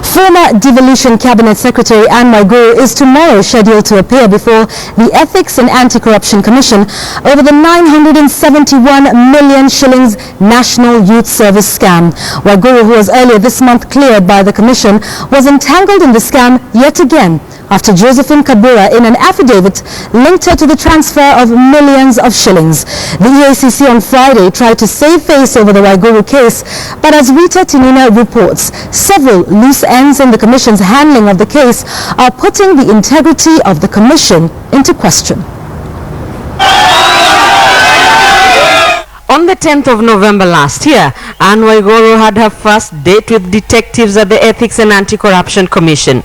Former Devolution Cabinet Secretary Anne Waiguru is tomorrow scheduled to appear before the Ethics and Anti-Corruption Commission over the 971 million shillings National Youth Service scam. Waiguru, who was earlier this month cleared by the commission, was entangled in the scam yet again after Josephine Kabura in an affidavit linked her to the transfer of millions of shillings. The EACC on Friday tried to save face over the Waiguru case, but as Rita Tinina reports, several loose ends in the commission's handling of the case are putting the integrity of the commission into question. On the 10th of November last year, Anne Waiguru had her first date with detectives at the Ethics and Anti-Corruption Commission.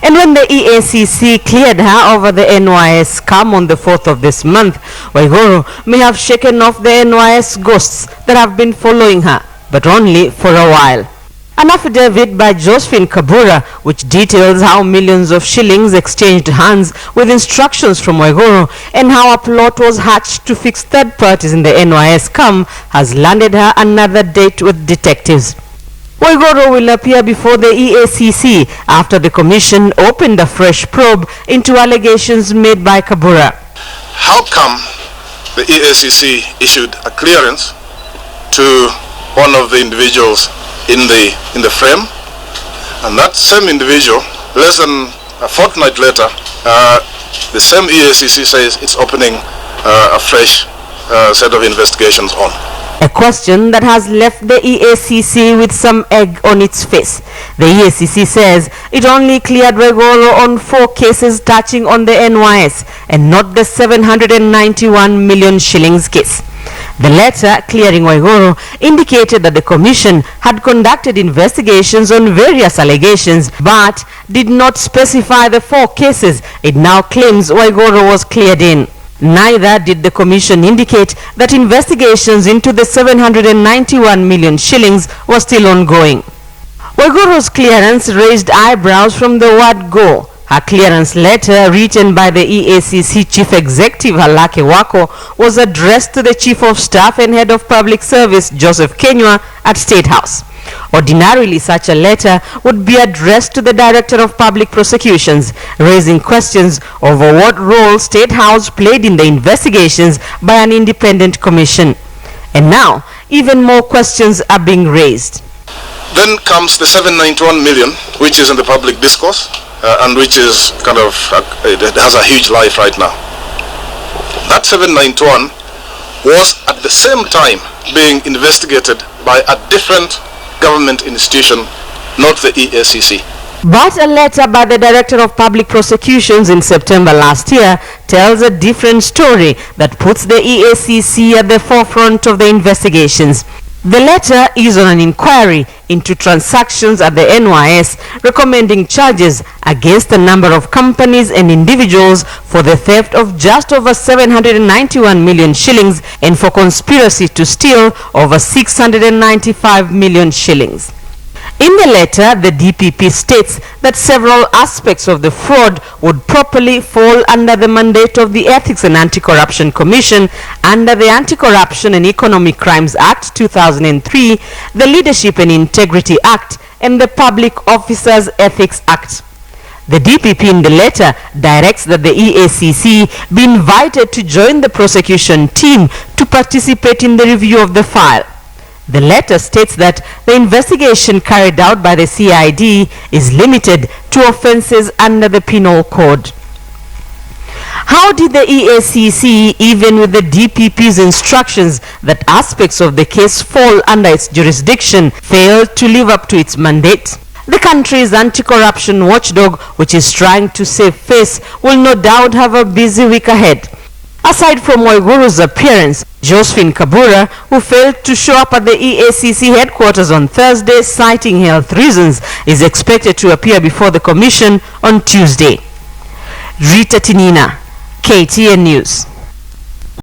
And when the EACC cleared her over the NYS scam on the 4th of this month, Waiguru may have shaken off the NYS ghosts that have been following her, but only for a while. An affidavit by Josephine Kabura, which details how millions of shillings exchanged hands with instructions from Waiguru and how a plot was hatched to fix third parties in the NYS scam, has landed her another date with detectives. Waiguru will appear before the EACC after the commission opened a fresh probe into allegations made by Kabura. How come the EACC issued a clearance to one of the individuals in the frame, and that same individual, less than a fortnight later, the same EACC says it's opening a fresh set of investigations on? A question that has left the EACC with some egg on its face. The EACC says it only cleared Waiguru on 4 cases touching on the NYS and not the 791 million shillings case. The letter clearing Waiguru indicated that the commission had conducted investigations on various allegations but did not specify the 4 cases it now claims Waiguru was cleared in. Neither did the commission indicate that investigations into the 791 million shillings were still ongoing. Waiguru's clearance raised eyebrows from the word go. Her clearance letter, written by the EACC Chief Executive Halake Wako, was addressed to the Chief of Staff and Head of Public Service Joseph Kenywa at State House. Ordinarily, such a letter would be addressed to the Director of Public Prosecutions, raising questions over what role State House played in the investigations by an independent commission. And now, even more questions are being raised. Then comes the 791 million, which is in the public discourse, and which is kind of, it has a huge life right now. That 791 was at the same time being investigated by a different government institution, not the EACC. But a letter by the Director of Public Prosecutions in September last year tells a different story that puts the EACC at the forefront of the investigations. The letter is on an inquiry into transactions at the NYS, recommending charges against a number of companies and individuals for the theft of just over 791 million shillings and for conspiracy to steal over 695 million shillings. In the letter, the DPP states that several aspects of the fraud would properly fall under the mandate of the Ethics and Anti-Corruption Commission under the Anti-Corruption and Economic Crimes Act 2003, the Leadership and Integrity Act, and the Public Officers Ethics Act. The DPP in the letter directs that the EACC be invited to join the prosecution team to participate in the review of the file. The letter states that the investigation carried out by the CID is limited to offences under the Penal Code. How did the EACC, even with the DPP's instructions that aspects of the case fall under its jurisdiction, fail to live up to its mandate? The country's anti-corruption watchdog, which is trying to save face, will no doubt have a busy week ahead. Aside from Waiguru's appearance, Josephine Kabura, who failed to show up at the EACC headquarters on Thursday citing health reasons, is expected to appear before the commission on Tuesday. Rita Tinina, KTN News.